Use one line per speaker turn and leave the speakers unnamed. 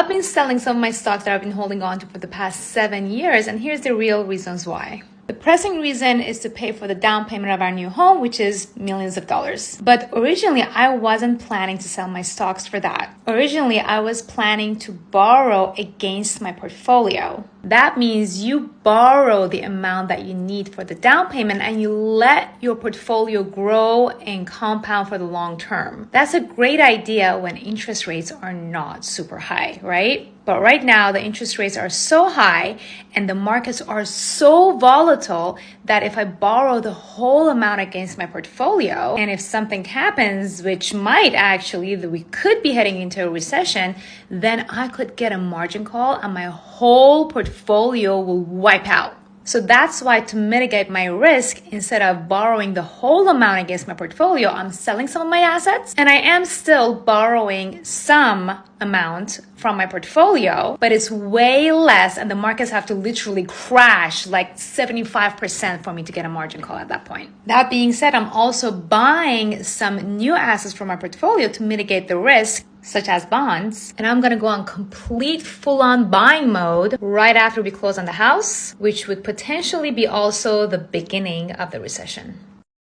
I've been selling some of my stocks that I've been holding on to for the past 7 years, and here's the real reasons why. The pressing reason is to pay for the down payment of our new home, which is millions of dollars. But originally, I wasn't planning to sell my stocks for that. Originally, I was planning to borrow against my portfolio. That means you borrow the amount that you need for the down payment and you let your portfolio grow and compound for the long term. That's a great idea when interest rates are not super high, right? But right now, the interest rates are so high and the markets are so volatile that if I borrow the whole amount against my portfolio, and if something happens, which might actually, that we could be heading into a recession, then I could get a margin call and my whole portfolio will wipe out. So that's why, to mitigate my risk, instead of borrowing the whole amount against my portfolio, I'm selling some of my assets and I am still borrowing some amount from my portfolio, but it's way less and the markets have to literally crash like 75% for me to get a margin call at that point. That being said, I'm also buying some new assets from my portfolio to mitigate the risk, such as bonds, and I'm gonna go on complete full-on buying mode right after we close on the house, which would potentially be also the beginning of the recession.